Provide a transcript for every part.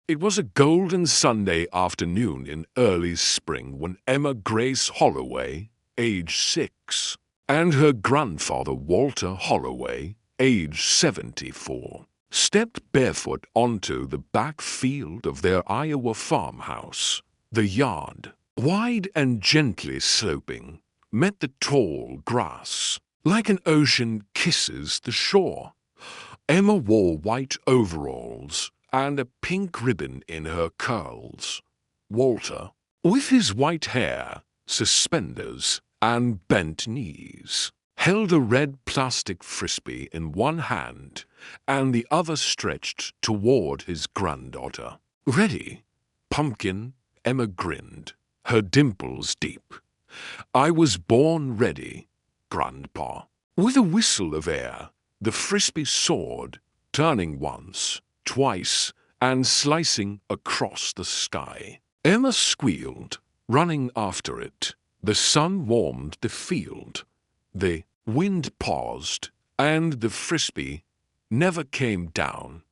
It was a golden Sunday afternoon in early spring when Emma Grace Holloway, age 6, and her grandfather Walter Holloway, age 74, stepped barefoot onto the back field of their Iowa farmhouse. The yard, wide and gently sloping, met the tall grass. Like an ocean kisses the shore. Emma wore white overalls and a pink ribbon in her curls. Walter, with his white hair, suspenders, and bent knees, held a red plastic frisbee in one hand and the other stretched toward his granddaughter. "Ready, pumpkin?" Emma grinned, her dimples deep. "I was born ready, Grandpa." With a whistle of air, the frisbee soared, turning once, twice, and slicing across the sky. Emma squealed, running after it. The sun warmed the field. The wind paused, and the frisbee never came down.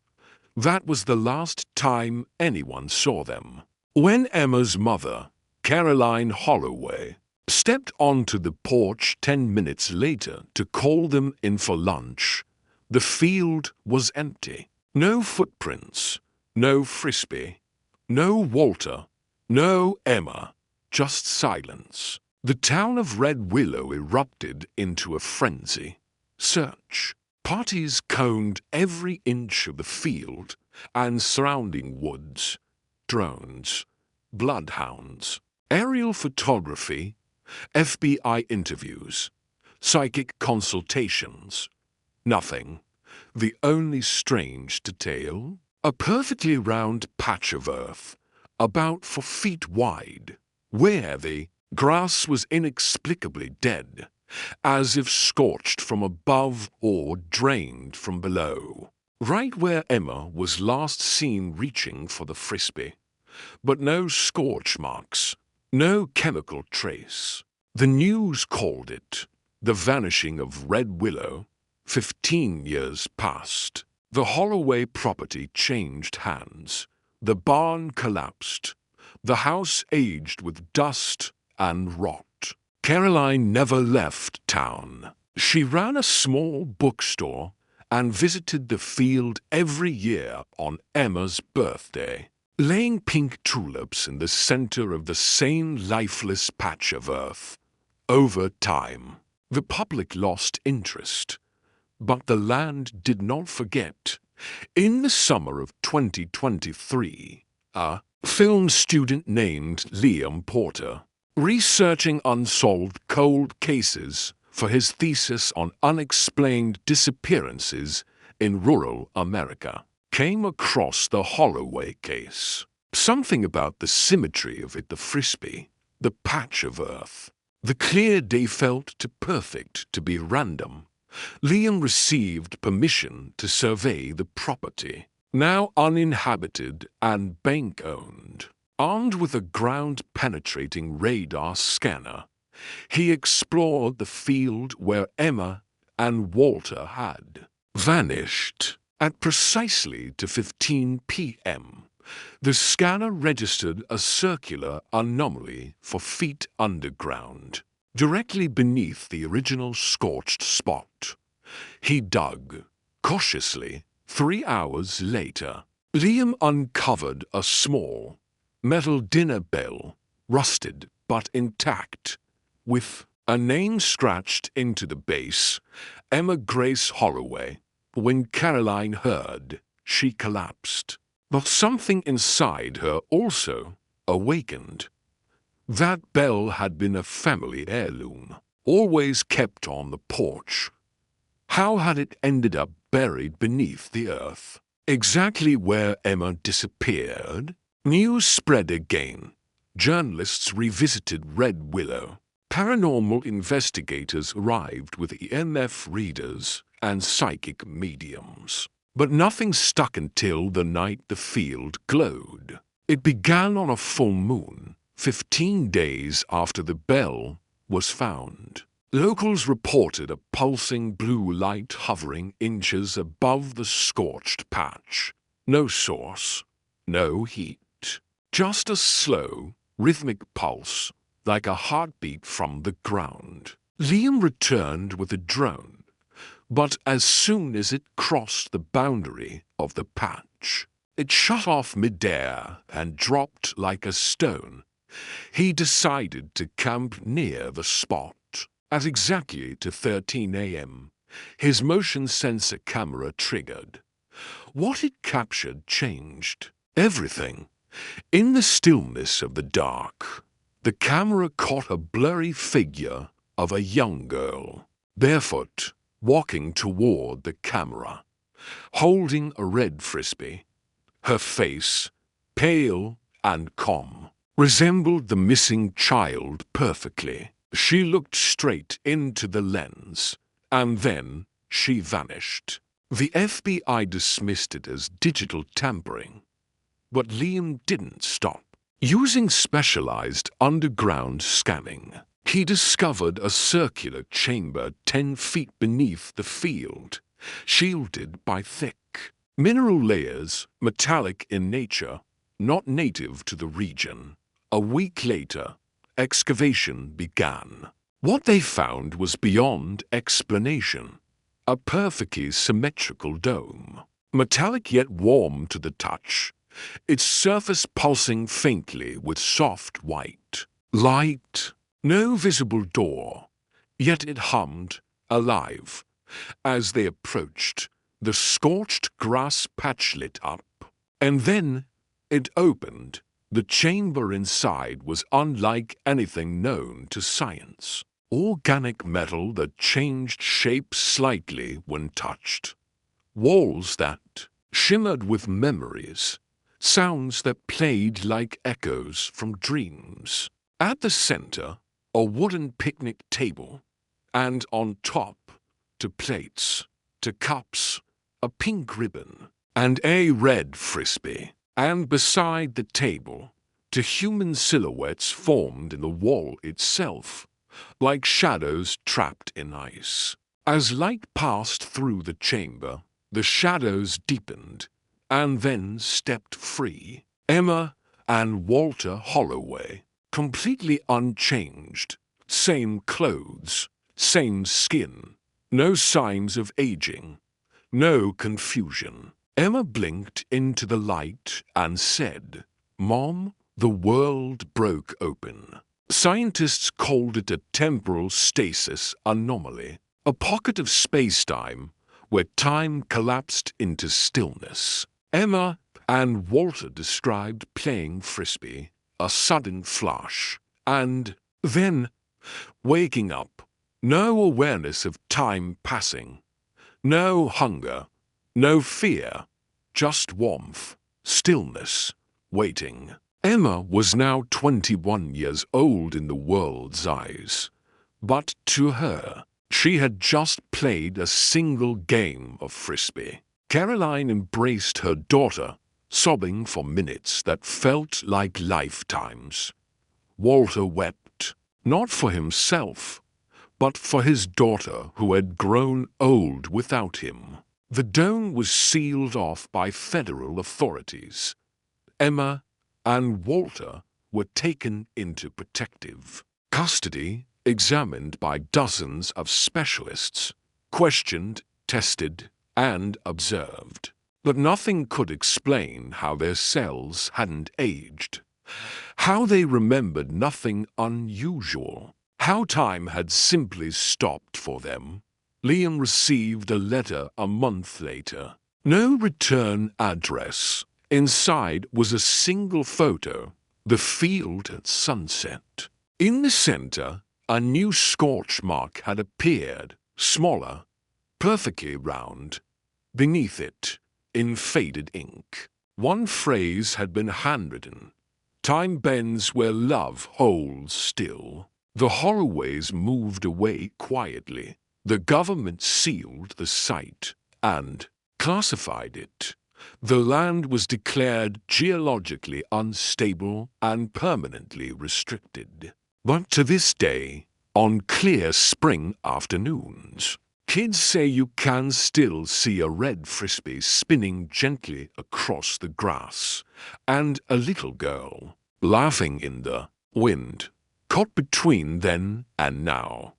That was the last time anyone saw them. When Emma's mother, Caroline Holloway, stepped onto the porch 10 minutes later to call them in for lunch, the field was empty. No footprints, no frisbee, no Walter, no Emma, just silence. The town of Red Willow erupted into a frenzy. Search. Parties combed every inch of the field and surrounding woods. Drones, bloodhounds, aerial photography, FBI interviews, psychic consultations. Nothing. The only strange detail? A perfectly round patch of earth, about 4 feet wide, where the grass was inexplicably dead, as if scorched from above or drained from below. Right where Emma was last seen reaching for the frisbee. But no scorch marks, no chemical trace. The news called it the vanishing of Red Willow. 15 years passed. The Holloway property changed hands. The barn collapsed. The house aged with dust and rot. Caroline never left town. She ran a small bookstore and visited the field every year on Emma's birthday, laying pink tulips in the center of the same lifeless patch of earth. Over time, the public lost interest. But the land did not forget. In the summer of 2023, a film student named Liam Porter, researching unsolved cold cases for his thesis on unexplained disappearances in rural America, came across the Holloway case. Something about the symmetry of it, the frisbee, the patch of earth, the clear day felt too perfect to be random. Liam received permission to survey the property, now uninhabited and bank-owned. Armed with a ground-penetrating radar scanner, he explored the field where Emma and Walter had vanished. At precisely 2:15 p.m., the scanner registered a circular anomaly 4 feet underground, directly beneath the original scorched spot. He dug, cautiously. 3 hours later, Liam uncovered a small metal dinner bell, rusted but intact, with a name scratched into the base, Emma Grace Holloway. When Caroline heard, she collapsed. But something inside her also awakened. That bell had been a family heirloom, always kept on the porch. How had it ended up buried beneath the earth? Exactly where Emma disappeared? News spread again. Journalists revisited Red Willow. Paranormal investigators arrived with EMF readers and psychic mediums. But nothing stuck until the night the field glowed. It began on a full moon, 15 days after the bell was found. Locals reported a pulsing blue light hovering inches above the scorched patch. No source, no heat. Just a slow, rhythmic pulse, like a heartbeat from the ground. Liam returned with a drone, but as soon as it crossed the boundary of the patch, it shut off midair and dropped like a stone. He decided to camp near the spot. At exactly 13 a.m., his motion sensor camera triggered. What it captured changed everything. In the stillness of the dark, the camera caught a blurry figure of a young girl, barefoot, walking toward the camera, holding a red frisbee. Her face, pale and calm, resembled the missing child perfectly. She looked straight into the lens, and then she vanished. The FBI dismissed it as digital tampering, but Liam didn't stop. Using specialized underground scanning, he discovered a circular chamber 10 feet beneath the field, shielded by thick mineral layers, metallic in nature, not native to the region. A week later, excavation began. What they found was beyond explanation. A perfectly symmetrical dome, metallic yet warm to the touch, its surface pulsing faintly with soft white light. No visible door, yet it hummed, alive. As they approached, the scorched grass patch lit up, and then it opened. The chamber inside was unlike anything known to science. Organic metal that changed shape slightly when touched. Walls that shimmered with memories. Sounds that played like echoes from dreams. At the center, a wooden picnic table, and on top, to plates, to cups, a pink ribbon, and a red frisbee. And beside the table, to human silhouettes formed in the wall itself, like shadows trapped in ice. As light passed through the chamber, the shadows deepened, and then stepped free. Emma and Walter Holloway, completely unchanged, same clothes, same skin, no signs of aging, no confusion. Emma blinked into the light and said, "Mom, the world broke open." Scientists called it a temporal stasis anomaly, a pocket of space-time where time collapsed into stillness. Emma and Walter described playing frisbee, a sudden flash, and then waking up. No awareness of time passing, no hunger, no fear, just warmth, stillness, waiting. Emma was now 21 years old in the world's eyes, but to her, she had just played a single game of frisbee. Caroline embraced her daughter, sobbing for minutes that felt like lifetimes. Walter wept, not for himself, but for his daughter who had grown old without him. The dome was sealed off by federal authorities. Emma and Walter were taken into protective custody, examined by dozens of specialists, questioned, tested, and observed. But nothing could explain how their cells hadn't aged, how they remembered nothing unusual, how time had simply stopped for them. Liam received a letter a month later. No return address. Inside was a single photo, the field at sunset. In the center, a new scorch mark had appeared, smaller, perfectly round. Beneath it, in faded ink, one phrase had been handwritten: "Time bends where love holds still." The Holloways moved away quietly. The government sealed the site and classified it. The land was declared geologically unstable and permanently restricted. But to this day, on clear spring afternoons, Kids say you can still see a red frisbee spinning gently across the grass, and a little girl laughing in the wind, caught between then and now.